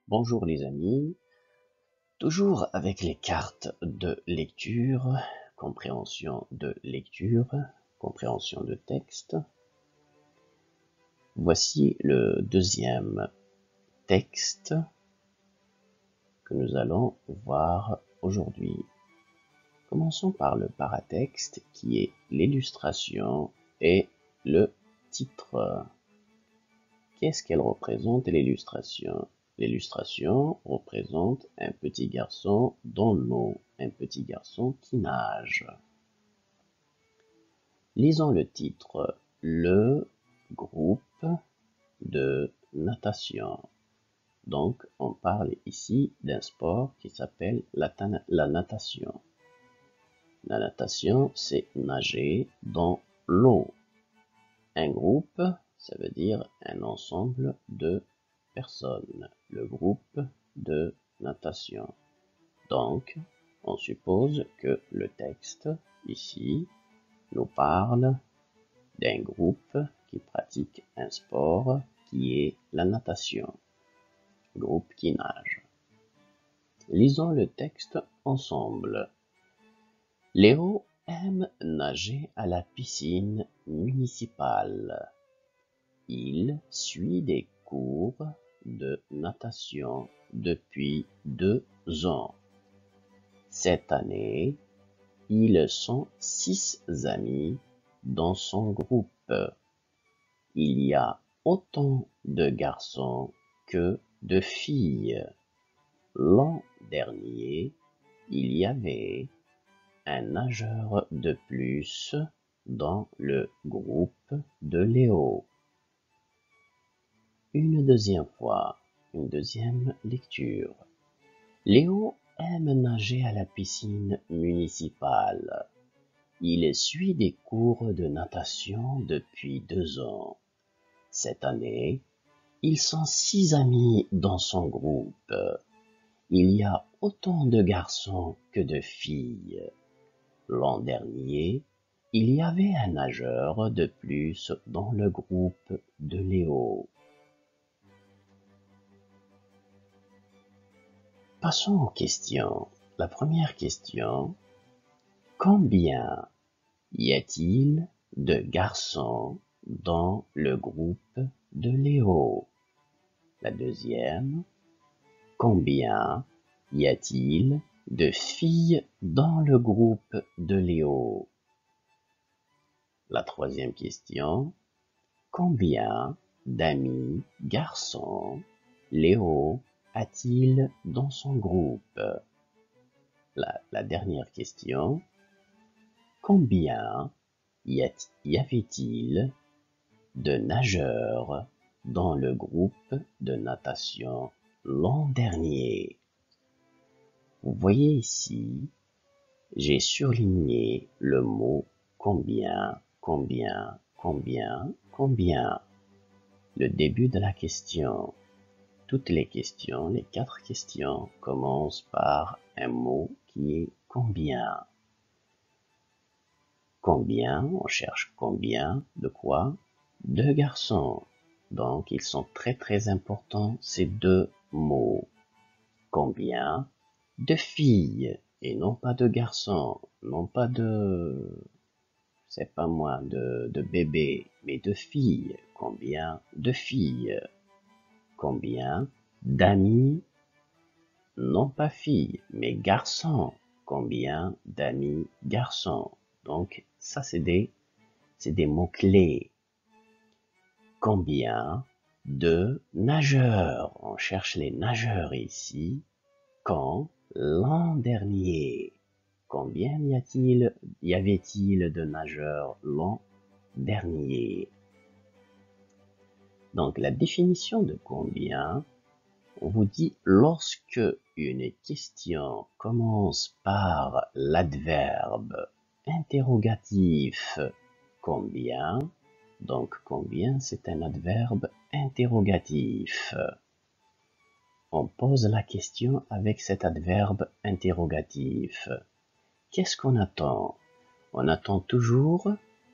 Bonjour les amis, toujours avec les cartes de lecture, compréhension de lecture, compréhension de texte. Voici le deuxième texte que nous allons voir aujourd'hui. Commençons par le paratexte qui est l'illustration et le titre. Qu'est-ce qu'elle représente l'illustration? L'illustration représente un petit garçon dans l'eau, un petit garçon qui nage. Lisons le titre, le groupe de natation. Donc, on parle ici d'un sport qui s'appelle la natation. La natation, c'est nager dans l'eau. Un groupe, ça veut dire un ensemble de personnes, le groupe de natation. Donc, on suppose que le texte, ici, nous parle d'un groupe qui pratique un sport qui est la natation, groupe qui nage. Lisons le texte ensemble. Léo aime nager à la piscine municipale. Il suit des cours de natation depuis 2 ans. Cette année, ils sont 6 amis dans son groupe. Il y a autant de garçons que de filles. L'an dernier, il y avait un nageur de plus dans le groupe de Léo. Une deuxième fois, une deuxième lecture. Léo aime nager à la piscine municipale. Il suit des cours de natation depuis 2 ans. Cette année, ils sont 6 amis dans son groupe. Il y a autant de garçons que de filles. L'an dernier, il y avait un nageur de plus dans le groupe de Léo. Passons aux questions. La première question, combien y a-t-il de garçons dans le groupe de Léo? La deuxième, combien y a-t-il de filles dans le groupe de Léo? La troisième question, combien d'amis garçons Léo a-t-il dans son groupe? La dernière question, combien y avait-il de nageurs dans le groupe de natation l'an dernier? Vous voyez ici, j'ai surligné le mot combien, combien, combien, combien. Le début de la question. Toutes les questions, les 4 questions, commencent par un mot qui est combien. Combien, on cherche combien, de quoi? 2 garçons. Donc, ils sont très importants, ces 2 mots. Combien de filles, et non pas de garçons, non pas c'est pas moi, de bébés, mais de filles. Combien de filles? Combien d'amis, non pas filles, mais garçons? Combien d'amis garçons? Donc, ça, c'est des mots-clés. Combien de nageurs? On cherche les nageurs ici. Quand? L'an dernier. Combien y avait-il de nageurs l'an dernier? Donc, la définition de combien, on vous dit lorsque une question commence par l'adverbe interrogatif combien, donc combien c'est un adverbe interrogatif. On pose la question avec cet adverbe interrogatif. Qu'est-ce qu'on attend? On attend toujours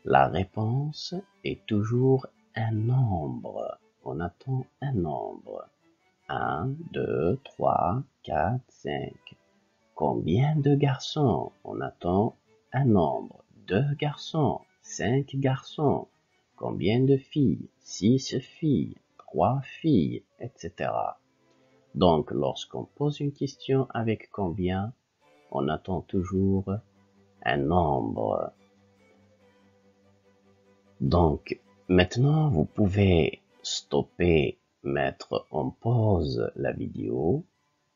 la réponse et toujours un nombre. On attend un nombre. 1, 2, 3, 4, 5. Combien de garçons? On attend un nombre. 2 garçons, 5 garçons. Combien de filles? 6 filles, 3 filles, etc. Donc, lorsqu'on pose une question avec combien, on attend toujours un nombre. Donc, maintenant, vous pouvez stopper, mettre en pause la vidéo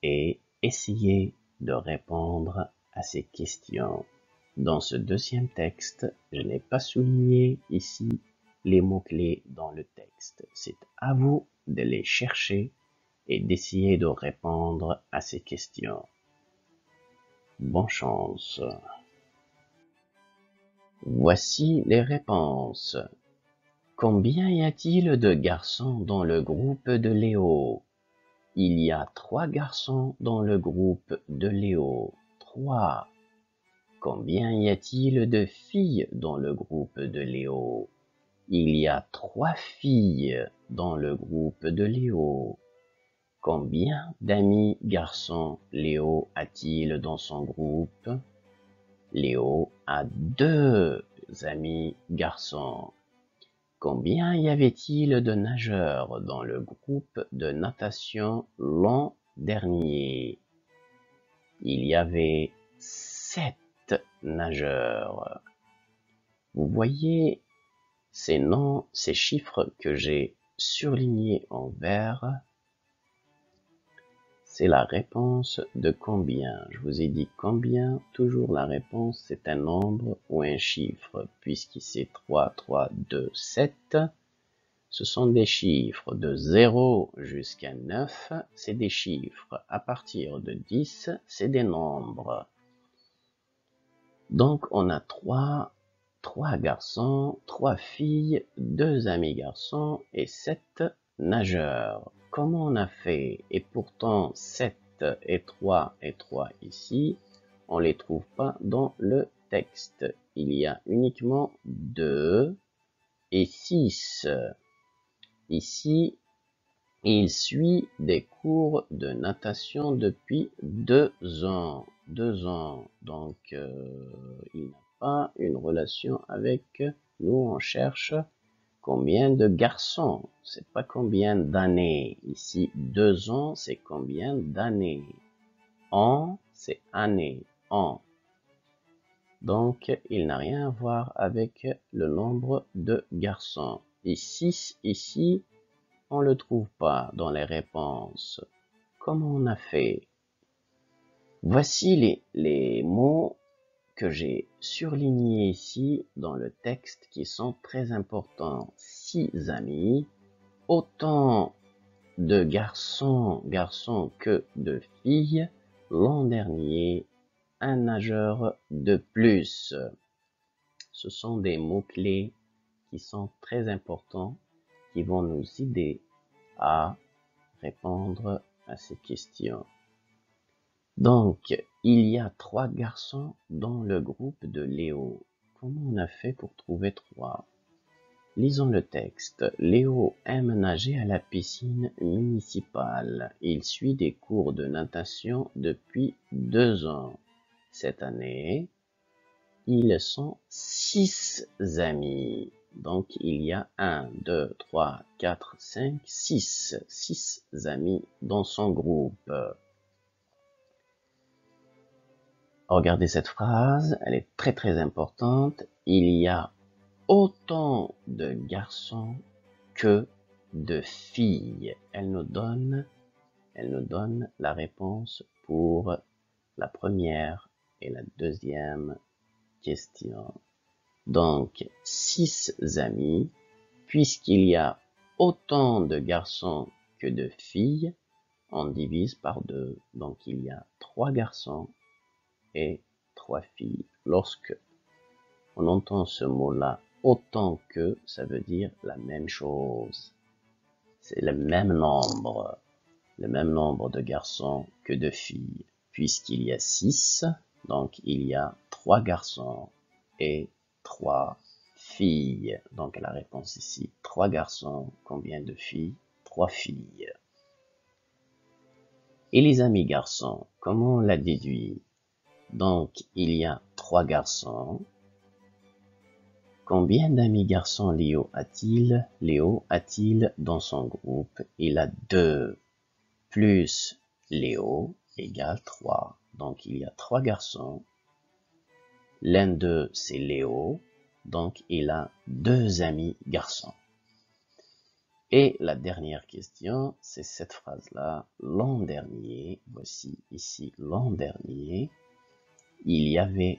et essayer de répondre à ces questions. Dans ce deuxième texte, je n'ai pas souligné ici les mots-clés dans le texte. C'est à vous de les chercher et d'essayer de répondre à ces questions. Bonne chance. Voici les réponses. Combien y a-t-il de garçons dans le groupe de Léo? Il y a 3 garçons dans le groupe de Léo. 3. Combien y a-t-il de filles dans le groupe de Léo? Il y a 3 filles dans le groupe de Léo. Combien d'amis garçons Léo a-t-il dans son groupe? Léo a 2 amis garçons. Combien y avait-il de nageurs dans le groupe de natation l'an dernier? Il y avait 7 nageurs. Vous voyez ces noms, ces chiffres que j'ai surlignés en vert, c'est la réponse de combien. Je vous ai dit combien, toujours la réponse c'est un nombre ou un chiffre, puisqu'ici 3, 3, 2, 7, ce sont des chiffres de 0 jusqu'à 9, c'est des chiffres. À partir de 10, c'est des nombres. Donc on a 3 garçons, 3 filles, 2 amis garçons et 7 nageurs. Comment on a fait? Et pourtant 7 et 3 ici, on les trouve pas dans le texte. Il y a uniquement 2 et 6. Ici, il suit des cours de natation depuis 2 ans. 2 ans. Donc, il n'a pas une relation avec nous. On cherche combien de garçons. C'est pas combien d'années. Ici, 2 ans, c'est combien d'années. An, c'est année. An. Donc, il n'a rien à voir avec le nombre de garçons. Et 6 ici, on ne le trouve pas dans les réponses. Comment on a fait? Voici les mots que j'ai surlignés ici dans le texte qui sont très importants. 6 amis, autant de garçons que de filles. L'an dernier, un nageur de plus. Ce sont des mots-clés qui sont très importants, qui vont nous aider à répondre à ces questions. Donc, il y a 3 garçons dans le groupe de Léo. Comment on a fait pour trouver 3? Lisons le texte. Léo aime nager à la piscine municipale. Il suit des cours de natation depuis 2 ans. Cette année, ils sont 6 amis. Donc, il y a 1, 2, 3, 4, 5, 6. 6 amis dans son groupe. Regardez cette phrase, elle est très très importante. Il y a autant de garçons que de filles. Elle nous donne la réponse pour la première et la deuxième question. Donc, 6 amis, puisqu'il y a autant de garçons que de filles, on divise par 2. Donc, il y a 3 garçons et 3 filles. Lorsque on entend ce mot-là, autant que, ça veut dire la même chose. C'est le même nombre de garçons que de filles. Puisqu'il y a 6, donc il y a 3 garçons et 3 filles. Donc la réponse ici, 3 garçons, combien de filles? 3 filles. Et les amis garçons, comment on l'a déduit? Donc, il y a 3 garçons. Combien d'amis garçons Léo a-t-il? Léo a-t-il dans son groupe? Il a 2 plus Léo égale 3. Donc, il y a 3 garçons. L'un d'eux, c'est Léo. Donc, il a 2 amis garçons. Et la dernière question, c'est cette phrase-là. L'an dernier, voici ici l'an dernier, il y avait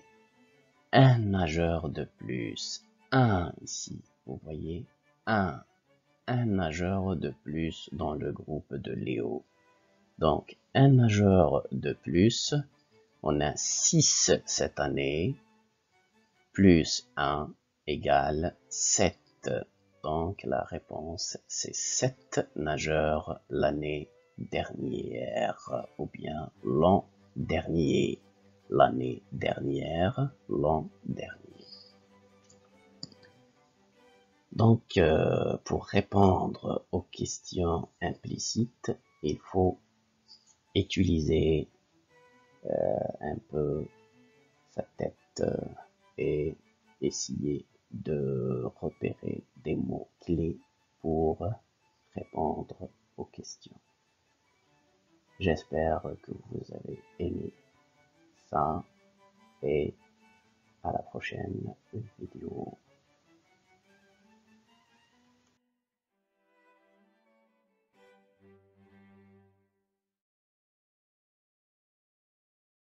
un nageur de plus. Un ici, vous voyez, un nageur de plus dans le groupe de Léo. Donc, un nageur de plus, on a 6 cette année, plus 1 égale 7. Donc, la réponse, c'est 7 nageurs l'année dernière, ou bien l'an dernier. L'année dernière, l'an dernier. Donc, pour répondre aux questions implicites, il faut utiliser un peu sa tête et essayer de repérer des mots clés pour répondre aux questions. J'espère que vous avez aimé ça et à la prochaine vidéo.